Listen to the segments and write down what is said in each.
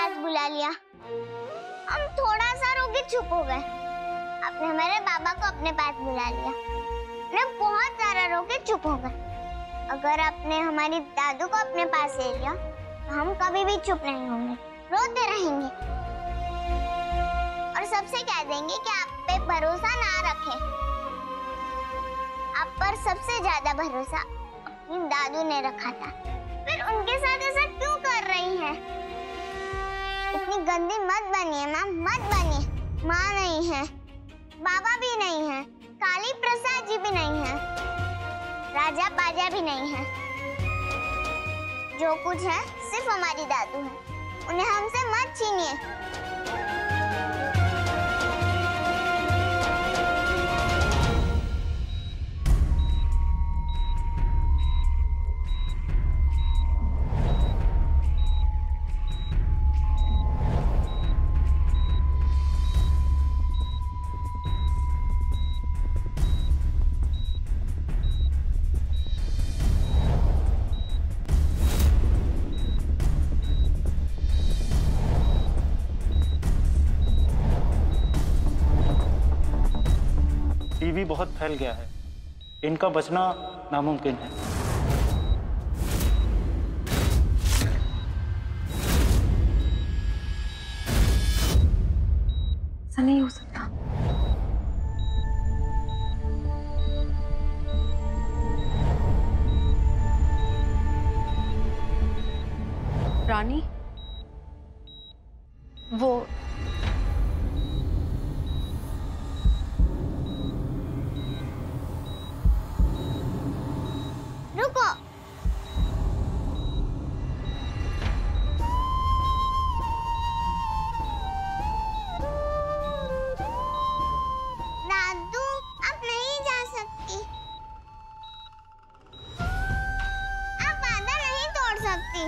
पास बुला लिया। हम थोड़ा सा रोके चुप हो गए। आपने हमारे बाबा को अपने पास बुला लिया। हमने बहुत सारा रोके चुप हो गए। अगर आपने हमारी दादू को अपने पास ले लिया तो हम कभी भी चुप नहीं होंगे, रोते रहेंगे और सबसे कह देंगे कि आप पे भरोसा ना रखें। आप पर सबसे ज्यादा भरोसा अपनी दादू ने रखा था। फिर उनके साथ ऐसा क्यों कर रही हैं? इतनी गंदी मत बनिए माँ, मत बनिए। माँ नहीं है, बाबा भी नहीं है, काली प्रसाद जी भी नहीं है, राजा बाजा भी नहीं है। जो कुछ है सिर्फ हमारी दादू है। उन्हें हमसे मत छीनिए। टीबी बहुत फैल गया है, इनका बचना नामुमकिन है। ऐसा नहीं हो सकता। रानी, वो रुको। दादू, आप नहीं जा सकती। आप वादा नहीं तोड़ सकती।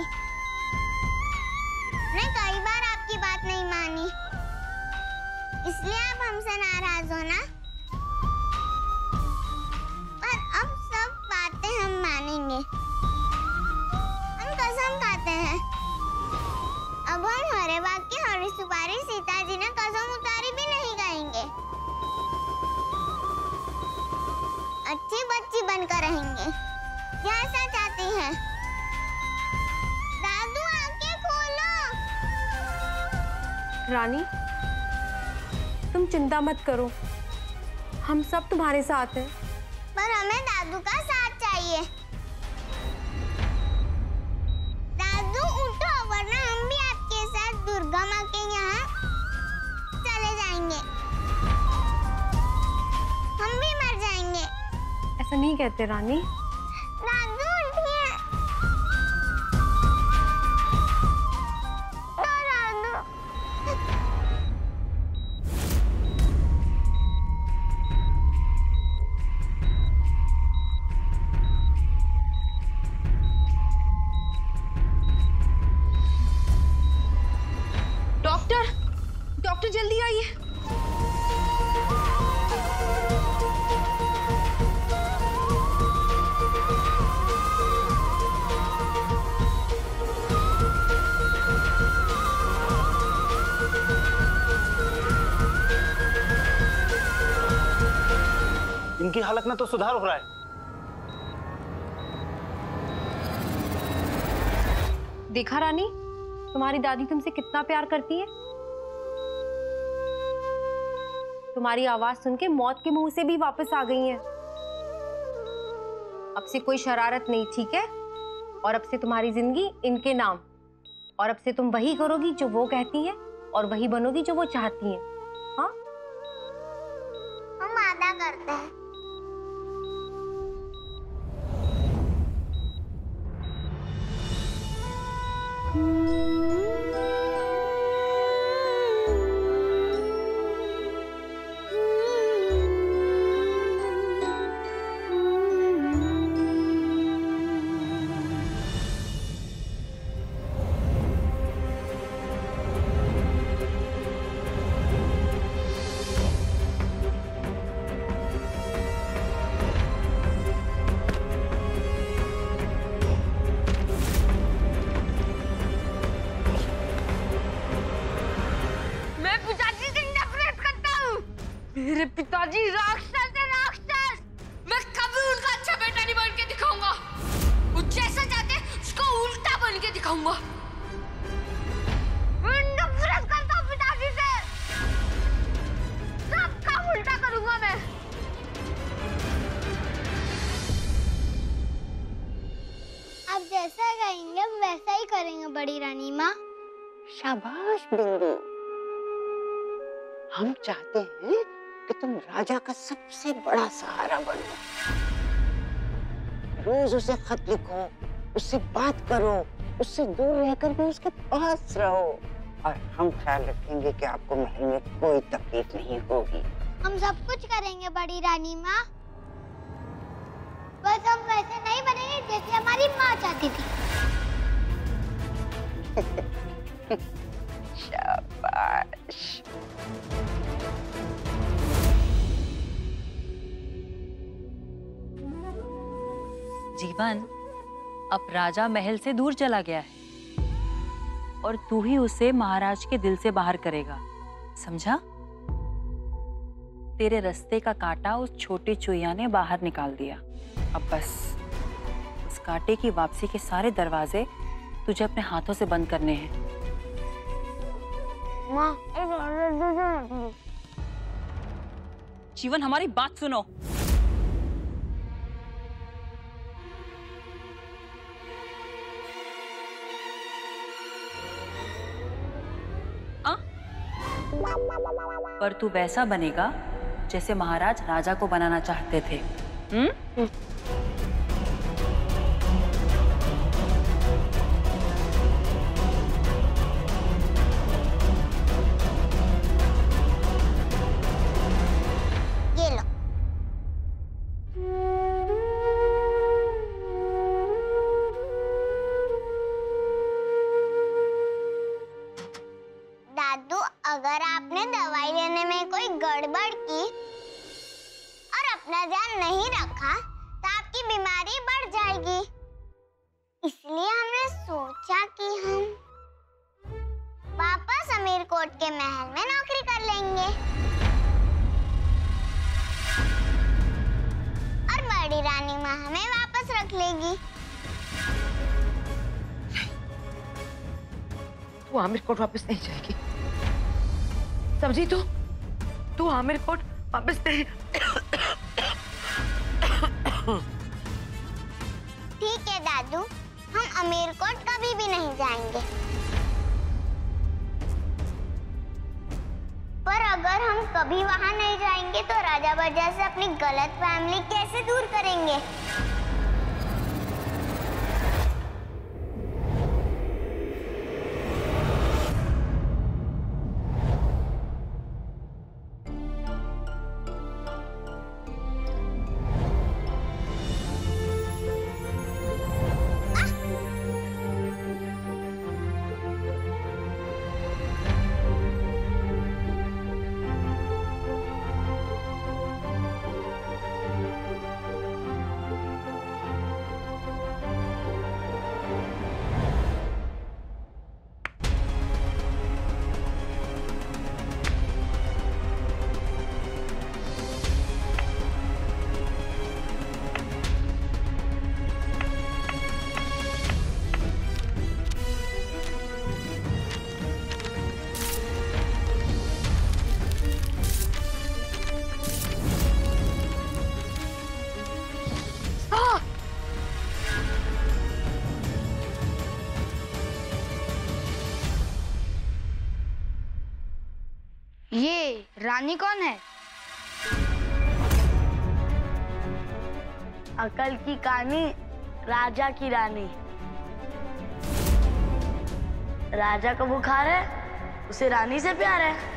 मैं कई बार आपकी बात नहीं मानी, इसलिए आप हमसे नाराज हो ना। पर अब सब बातें हम मानेंगे। हम कसम खाते हैं। अब हम हरे बाग की हरी सुपारी सीता जी ने कसम उतारी भी नहीं गाएंगे। अच्छी बच्ची बनकर रहेंगे, जैसा चाहती हैं। दादू, आंखें खोलो। रानी, तुम चिंता मत करो, हम सब तुम्हारे साथ हैं। पर हमें दादू का साथ चाहिए। दादू उठो, वरना हम भी आपके साथ दुर्गा माँ के यहाँ चले जाएंगे। हम भी मर जाएंगे। ऐसा नहीं कहते रानी। दादू उठिए। दादू। डॉक्टर, डॉक्टर जल्दी आइए। इनकी हालत में तो सुधार हो रहा है। देखा रानी, तुम्हारी दादी तुमसे कितना प्यार करती है। तुम्हारी आवाज सुन के मौत के मुंह से भी वापस आ गई हैं। अब से कोई शरारत नहीं, ठीक है? और अब से तुम्हारी जिंदगी इनके नाम। और अब से तुम वही करोगी जो वो कहती हैं और वही बनोगी जो वो चाहती हैं। हाँ, हम वादा करते हैं। पिताजी राक्षस है, राक्षस। मैं कभी उनका अच्छा बेटा नहीं बन के दिखाऊंगा। वो जैसा चाहते हैं उसको उल्टा बन के दिखाऊंगा। मैं नफरत करता हूँ पिताजी से। सब काम उल्टा करूंगा मैं। आप जैसा कहेंगे हम वैसा ही करेंगे बड़ी रानी माँ। शाबाश बिंदु। हम चाहते हैं कि तुम राजा का सबसे बड़ा सहारा बनो। रोज उसे खत लिखो, उससे बात करो, उससे दूर रहकर भी उसके पास रहो, और हम ख्याल रखेंगे कि आपको महल में कोई तकलीफ नहीं होगी। हम सब कुछ करेंगे बड़ी रानी माँ, बस हम वैसे नहीं बनेंगे जैसे हमारी माँ चाहती थी। शाबाश। जीवन, अब राजा महल से दूर चला गया है और तू ही उसे महाराज के दिल से बाहर करेगा, समझा? तेरे रास्ते का कांटा उस छोटे चुईया ने बाहर निकाल दिया। अब बस उस कांटे की वापसी के सारे दरवाजे तुझे अपने हाथों से बंद करने हैं। माँ, एक ऑर्डर दे दो। जीवन, हमारी बात सुनो। पर तू वैसा बनेगा जैसे महाराज राजा को बनाना चाहते थे। ये लो। दादू, अगर आपने दवाई लेने में कोई गड़बड़ की और अपना ध्यान नहीं रखा तो आपकी बीमारी बढ़ जाएगी। इसलिए हमने सोचा कि हम वापस अमीरकोट के महल में नौकरी कर लेंगे और बड़ी रानी माँ हमें वापस रख लेगी। तू आमिर कोट वापस नहीं जाएगी, समझी? तू आमिर कोट वापस नहीं। ठीक है दादू, हम अमीरकोट कभी भी नहीं जाएंगे। पर अगर हम कभी वहां नहीं जाएंगे तो राजा बजा से अपनी गलत फैमिली कैसे दूर करेंगे? ये रानी कौन है? अकल की कहानी, राजा की रानी। राजा को बुखार है, उसे रानी से प्यार है।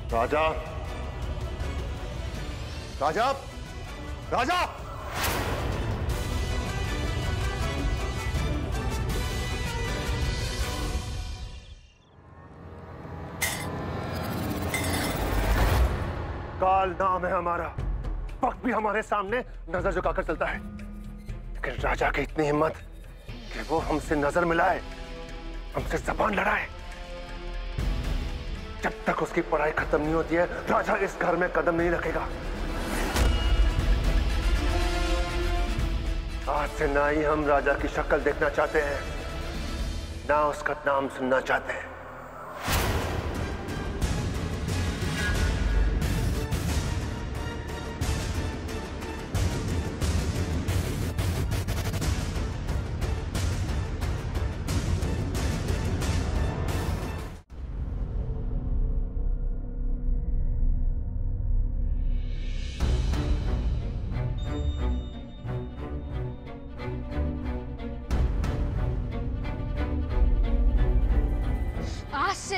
राजा, राजा, राजा! काल नाम है हमारा, वक्त भी हमारे सामने नजर झुकाकर चलता है, लेकिन राजा की इतनी हिम्मत कि वो हमसे नजर मिलाए, हमसे जबान लड़ाए। जब तक उसकी पढ़ाई खत्म नहीं होती है, राजा इस घर में कदम नहीं रखेगा। आज से ना ही हम राजा की शक्ल देखना चाहते हैं, ना उसका नाम सुनना चाहते हैं।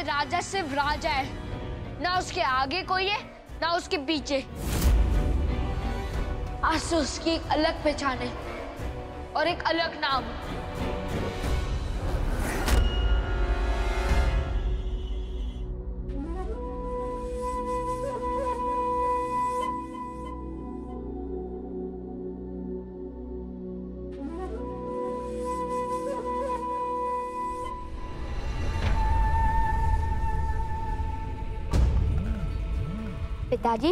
राजा सिर्फ राजा है, ना उसके आगे कोई है ना उसके पीछे। आज से उसकी एक अलग पहचान है और एक अलग नाम। पिताजी,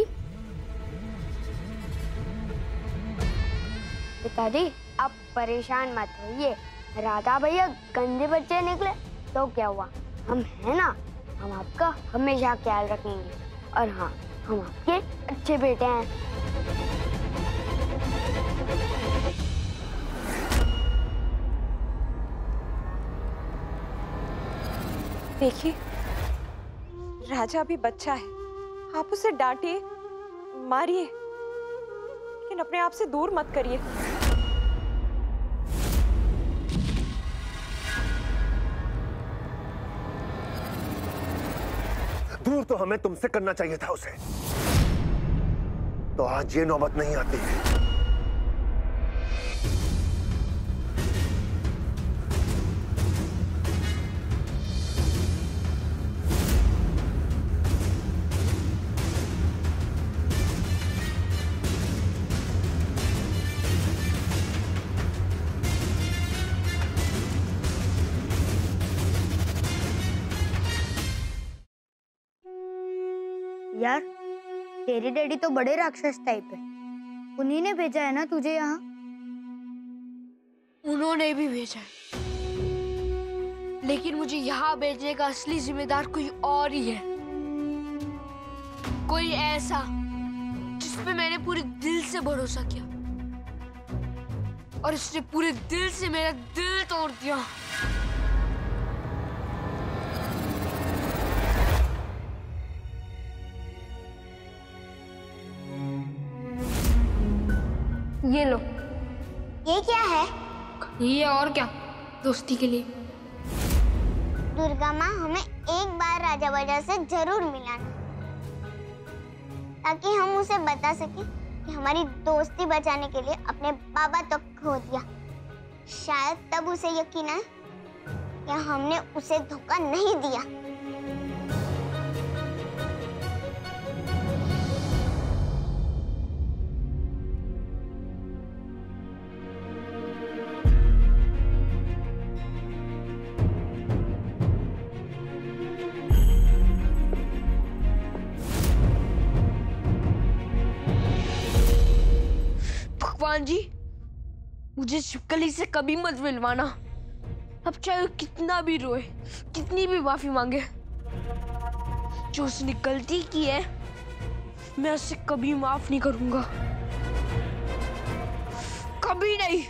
पिताजी आप परेशान मत होइए। राधा भैया गंदे बच्चे निकले तो क्या हुआ, हम हैं ना, हम आपका हमेशा ख्याल रखेंगे। और हाँ, हम आपके अच्छे बेटे हैं। देखिए, राजा भी बच्चा है, आप उसे डांटिए, मारिए, लेकिन अपने आप से दूर मत करिए। दूर तो हमें तुमसे करना चाहिए था उसे, तो आज ये नौबत नहीं आती। यार, तेरे डैडी तो बड़े राक्षस टाइप है, उन्हीं ने भेजा है ना तुझे यहाँ? उन्होंने भी भेजा है, लेकिन मुझे यहाँ भेजने का असली जिम्मेदार कोई और ही है। कोई ऐसा जिस पे मैंने पूरे दिल से भरोसा किया और उसने पूरे दिल से मेरा दिल तोड़ दिया। ये लो। ये क्या है? ये और क्या, दोस्ती के लिए। दुर्गा माँ, हमें एक बार राजा वजह से जरूर मिलाना, ताकि हम उसे बता सकें कि हमारी दोस्ती बचाने के लिए अपने बाबा तक खो दिया। शायद तब उसे यकीन आए कि हमने उसे धोखा नहीं दिया। भगवान जी, मुझे छिपकली से कभी मत मिलवाना। अब चाहे वो कितना भी रोए, कितनी भी माफी मांगे, जो उसने गलती की है मैं उसे कभी माफ नहीं करूंगा, कभी नहीं।